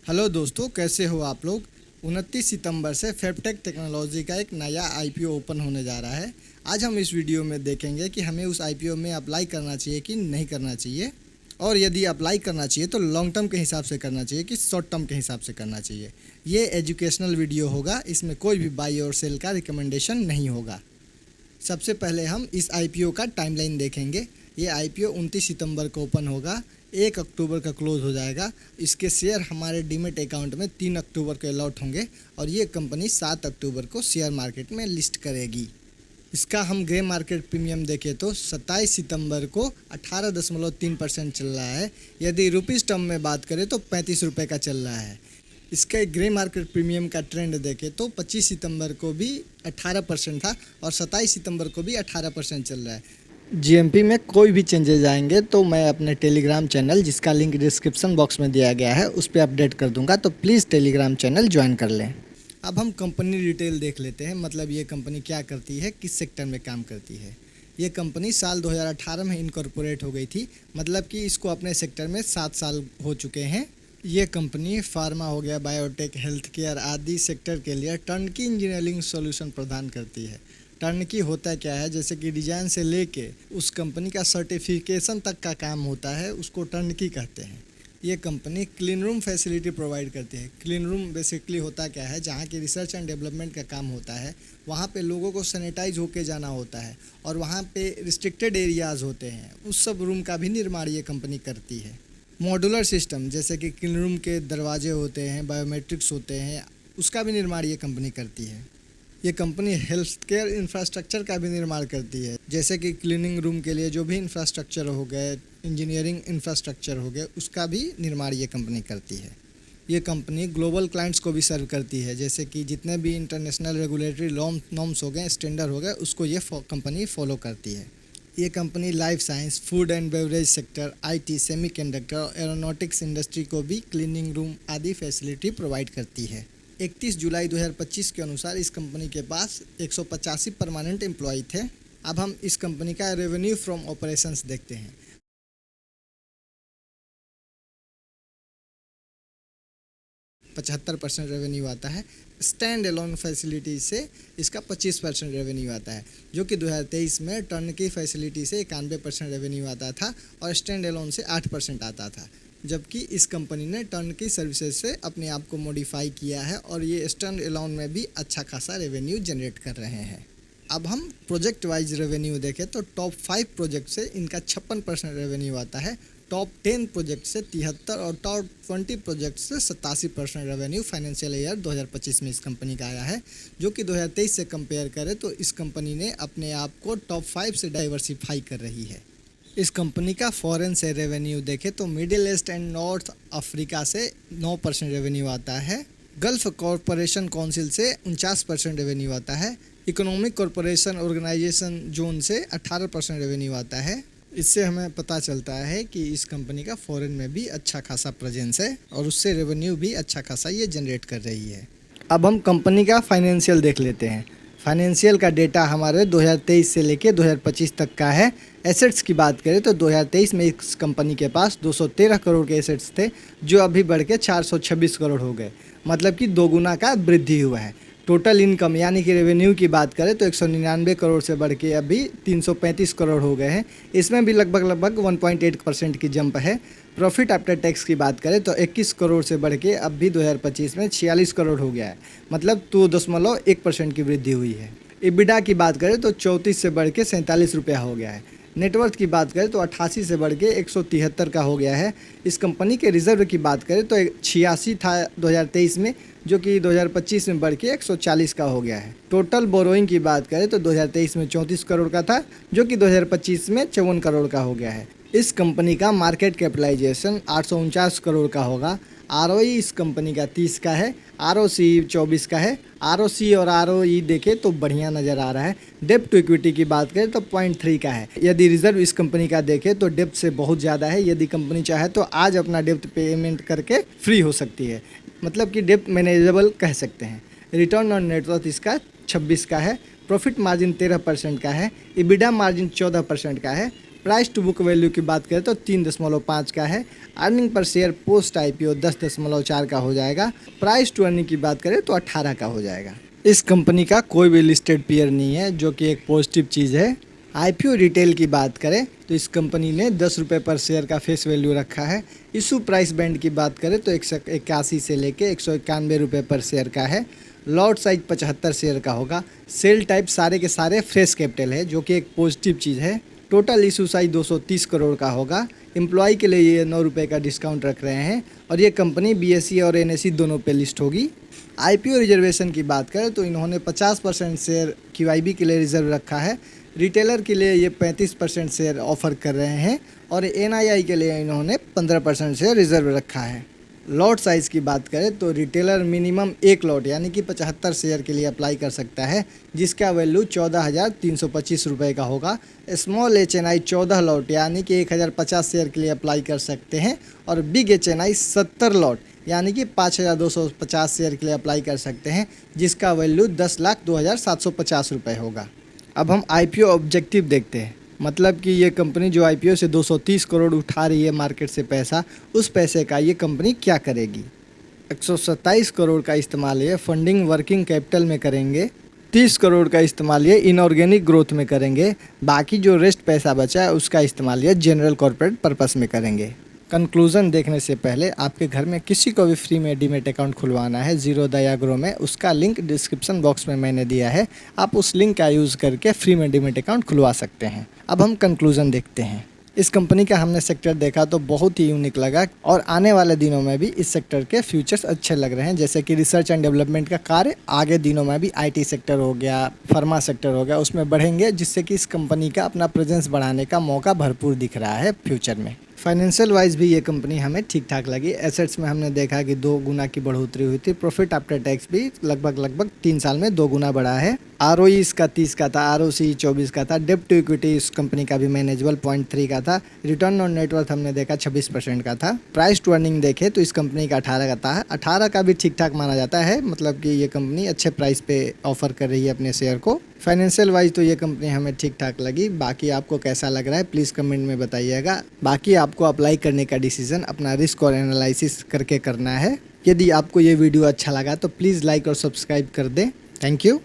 Hello दोस्तों, कैसे हो आप लोग। 29 सितंबर से फेबटेक टेक्नोलॉजी का एक नया आईपीओ ओपन होने जा रहा है। आज हम इस वीडियो में देखेंगे कि हमें उस आईपीओ में अप्लाई करना चाहिए कि नहीं करना चाहिए, और यदि अप्लाई करना चाहिए तो लॉन्ग टर्म के हिसाब से करना चाहिए कि शॉर्ट टर्म के हिसाब से करना चाहिए। ये एजुकेशनल वीडियो होगा, इसमें कोई भी बाई और सेल का रिकमेंडेशन नहीं होगा। सबसे पहले हम इस आईपीओ का टाइमलाइन देखेंगे। ये आईपीओ 29 सितंबर को ओपन होगा, 1 अक्टूबर का क्लोज हो जाएगा। इसके शेयर हमारे डीमेट अकाउंट में 3 अक्टूबर को अलॉट होंगे और ये कंपनी 7 अक्टूबर को शेयर मार्केट में लिस्ट करेगी। इसका हम ग्रे मार्केट प्रीमियम देखें तो 27 सितंबर को 18.3% चल रहा है। यदि रुपीज़ टर्म में बात करें तो 35 रुपये का चल रहा है। इसका ग्रे मार्केट प्रीमियम का ट्रेंड देखें तो 25 सितंबर को भी 18% था और 27 सितंबर को भी 18% चल रहा है। जीएमपी में कोई भी चेंजेस आएंगे तो मैं अपने टेलीग्राम चैनल, जिसका लिंक डिस्क्रिप्शन बॉक्स में दिया गया है, उस पर अपडेट कर दूंगा, तो प्लीज़ टेलीग्राम चैनल ज्वाइन कर लें। अब हम कंपनी डिटेल देख लेते हैं, मतलब ये कंपनी क्या करती है, किस सेक्टर में काम करती है। ये कंपनी साल 2018 में इनकॉर्पोरेट हो गई थी, मतलब कि इसको अपने सेक्टर में 7 साल हो चुके हैं। ये कंपनी फार्मा हो गया, बायोटेक, हेल्थ केयर आदि सेक्टर के लिए टर्नकी इंजीनियरिंग सॉल्यूशन प्रदान करती है। टर्नकी होता क्या है, जैसे कि डिजाइन से लेके उस कंपनी का सर्टिफिकेशन तक का काम होता है, उसको टर्नकी कहते हैं। ये company clean room facility provide करती है। क्लीन रूम बेसिकली होता क्या है, जहाँ की रिसर्च एंड डेवलपमेंट का काम होता है, वहाँ पे लोगों को सैनिटाइज होके जाना होता है और वहाँ पे रिस्ट्रिक्टेड एरियाज़ होते हैं, उस सब रूम का भी निर्माण ये कंपनी करती है। मॉड्यूलर सिस्टम, जैसे कि क्लीन रूम के दरवाजे होते हैं, बायोमेट्रिक्स होते हैं, उसका भी निर्माण ये कंपनी करती है। ये कंपनी हेल्थ केयर इंफ्रास्ट्रक्चर का भी निर्माण करती है, जैसे कि क्लीनिंग रूम के लिए जो भी इंफ्रास्ट्रक्चर हो गए, इंजीनियरिंग इंफ्रास्ट्रक्चर हो गए, उसका भी निर्माण ये कंपनी करती है। ये कंपनी ग्लोबल क्लाइंट्स को भी सर्व करती है, जैसे कि जितने भी इंटरनेशनल रेगुलेटरी नॉर्म्स हो गए, स्टैंडर्ड हो गए, उसको ये कंपनी फॉलो करती है। ये company life science, food and beverage sector, IT, semiconductor और एरोनॉटिक्स इंडस्ट्री को भी क्लीनिंग रूम आदि फैसिलिटी प्रोवाइड करती है। 31 जुलाई 2025 के अनुसार इस कंपनी के पास 185 परमानेंट एम्प्लॉय थे। अब हम इस कंपनी का रेवेन्यू फ्रॉम ऑपरेशंस देखते हैं। 75% रेवेन्यू आता है। स्टैंड एलोन फैसिलिटी से इसका 25% रेवेन्यू आता है, जो कि 2023 में टर्नकी फैसिलिटी से 91% रेवेन्यू आता था और स्टैंड एलोन से 8% आता था। जबकि इस कंपनी ने टर्नकी सर्विसेज से अपने आप को मॉडिफाई किया है और ये स्टैंड एलोन में भी अच्छा खासा रेवेन्यू जनरेट कर रहे हैं। अब हम प्रोजेक्ट वाइज रेवेन्यू देखें तो टॉप 5 प्रोजेक्ट से इनका 56% रेवेन्यू आता है, टॉप 10 प्रोजेक्ट से 73 और टॉप 20 प्रोजेक्ट से 87% रेवेन्यू फाइनेंशियल ईयर 2025 में इस कंपनी का आया है, जो कि 2023 से कंपेयर करें तो इस कंपनी ने अपने आप को टॉप 5 से डाइवर्सिफाई कर रही है। इस कंपनी का फॉरेन से रेवेन्यू देखें तो middle east and north Africa से 9% रेवेन्यू आता है, गल्फ कॉरपोरेशन काउंसिल से 49% रेवेन्यू आता है, इकोनॉमिक कॉरपोरेशन ऑर्गेनाइजेशन जोन से 18% रेवेन्यू आता है। इससे हमें पता चलता है कि इस कंपनी का फॉरेन में भी अच्छा खासा प्रेजेंस है और उससे रेवेन्यू भी अच्छा खासा ये जनरेट कर रही है। अब हम कंपनी का फाइनेंशियल देख लेते हैं। फाइनेंशियल का डेटा हमारे 2023 से लेके 2025 तक का है। एसेट्स की बात करें तो 2023 में इस कंपनी के पास 213 करोड़ के एसेट्स थे, जो अभी बढ़ के 426 करोड़ हो गए, मतलब कि 2 गुना का वृद्धि हुआ है। टोटल इनकम यानी कि रेवेन्यू की बात करें तो 199 करोड़ से बढ़ के अभी 335 करोड़ हो गए हैं, इसमें भी लगभग 1.8% की जंप है। प्रॉफिट आफ्टर टैक्स की बात करें तो 21 करोड़ से बढ़ के अब भी 2025 में 46 करोड़ हो गया है, मतलब 2.1% की वृद्धि हुई है। EBITDA की बात करें तो 34 से बढ़ के 47 रुपया हो गया है। नेटवर्थ की बात करें तो 88 से बढ़ के 173 का हो गया है। इस कंपनी के रिजर्व की बात करें तो 86 था 2023 में, जो कि 2025 में बढ़ के 140 का हो गया है। टोटल बोरोइंग की बात करें तो 2023 में 34 करोड़ का था, जो कि 2025 में 54 करोड़ का हो गया है। इस कंपनी का मार्केट कैपिटलाइजेशन 849 करोड़ का होगा। ROE इस कंपनी का 30 का है, ROC 24 का है। ROC और ROE देखें तो बढ़िया नज़र आ रहा है। डेप्ट टू इक्विटी की बात करें तो 0.3 का है। यदि रिजर्व इस कंपनी का देखें तो डेप्ट से बहुत ज़्यादा है। यदि कंपनी चाहे तो आज अपना डेप्ट पेमेंट करके फ्री हो सकती है, मतलब कि डेप्ट मैनेजेबल कह सकते हैं। रिटर्न ऑन नेटवर्थ इसका 26 का है। प्रॉफिट मार्जिन 13% का है। EBITDA मार्जिन 14% का है। प्राइस टू बुक वैल्यू की बात करें तो 3.5 का है। Earning per share post IPO 10.4 का हो जाएगा। प्राइस टू अर्निंग की बात करें तो 18 का हो जाएगा। इस कंपनी का कोई भी लिस्टेड पीयर नहीं है, जो कि एक पॉजिटिव चीज़ है। IPO रिटेल की बात करें तो इस कंपनी ने 10 रुपये पर शेयर का फेस वैल्यू रखा है। इशू प्राइस बैंड की बात करें तो 181 से लेके 191 रुपये पर शेयर का है। लॉट साइज 75 शेयर का होगा। सेल टाइप सारे के सारे फ्रेश कैपिटल है, जो कि एक पॉजिटिव चीज़ है। टोटल इशू साइज 230 करोड़ का होगा। एम्प्लॉय के लिए ये 9 रुपये का डिस्काउंट रख रहे हैं और ये कंपनी BSE और NSE दोनों पे लिस्ट होगी। IPO रिजर्वेशन की बात करें तो इन्होंने 50% शेयर QIB के लिए रिजर्व रखा है। रिटेलर के लिए ये 35% शेयर ऑफर कर रहे हैं और NII के लिए इन्होंने 15% शेयर रिजर्व रखा है। लॉट साइज़ की बात करें तो रिटेलर मिनिमम 1 लॉट यानी कि 75 शेयर के लिए अप्लाई कर सकता है, जिसका वैल्यू 14,325 रुपये का होगा। स्मॉल HNI 14 लॉट यानी कि 1,050 शेयर के लिए अप्लाई कर सकते हैं और बिग HNI 70 लॉट यानी कि 5,250 शेयर के लिए अप्लाई कर सकते हैं, जिसका वैल्यू 10,02,750 रुपये होगा। अब हम IPO ऑब्जेक्टिव देखते हैं, मतलब कि ये कंपनी जो IPO से 230 करोड़ उठा रही है मार्केट से पैसा, उस पैसे का ये कंपनी क्या करेगी। 127 करोड़ का इस्तेमाल ये फंडिंग वर्किंग कैपिटल में करेंगे। 30 करोड़ का इस्तेमाल ये इनऑर्गेनिक ग्रोथ में करेंगे। बाकी जो रेस्ट पैसा बचा है उसका इस्तेमाल ये जनरल कॉर्पोरेट पर्पस में करेंगे। कंक्लूजन देखने से पहले आपके घर में किसी को भी फ्री में डीमेट अकाउंट खुलवाना है ज़ीरोधा या ग्रो में, उसका लिंक डिस्क्रिप्शन बॉक्स में मैंने दिया है। आप उस लिंक का यूज़ करके फ्री में डीमेट अकाउंट खुलवा सकते हैं। अब हम कंक्लूजन देखते हैं। इस कंपनी का हमने सेक्टर देखा तो बहुत ही यूनिक लगा और आने वाले दिनों में भी इस सेक्टर के फ्यूचर्स अच्छे लग रहे हैं, जैसे कि रिसर्च एंड डेवलपमेंट का कार्य आगे दिनों में भी IT सेक्टर हो गया, फार्मा सेक्टर हो गया, उसमें बढ़ेंगे, जिससे कि इस कंपनी का अपना प्रेजेंस बढ़ाने का मौका भरपूर दिख रहा है फ्यूचर में। फाइनेंशियल वाइज भी ये कंपनी हमें ठीक ठाक लगी। एसेट्स में हमने देखा कि 2 गुना की बढ़ोतरी हुई थी। प्रॉफिट आफ्टर टैक्स भी लगभग 3 साल में 2 गुना बढ़ा है। ROE इसका 30 का था, ROC 24 का था। डेब्ट टू इक्विटी इस कंपनी का भी मैनेजेबल 0.3 का था। रिटर्न ऑन नेटवर्थ हमने देखा 26% का था। प्राइस टू अर्निंग देखे तो इस कंपनी का 18 का था। 18 का भी ठीक ठाक माना जाता है, मतलब कि ये कंपनी अच्छे प्राइस पे ऑफर कर रही है अपने शेयर को। फाइनेंशियल वाइज तो ये कंपनी हमें ठीक ठाक लगी। बाकी आपको कैसा लग रहा है प्लीज़ कमेंट में बताइएगा। बाकी आपको अप्लाई करने का डिसीजन अपना रिस्क और एनालिसिस करके करना है। यदि आपको ये वीडियो अच्छा लगा तो प्लीज़ लाइक और सब्सक्राइब कर दें। Thank you.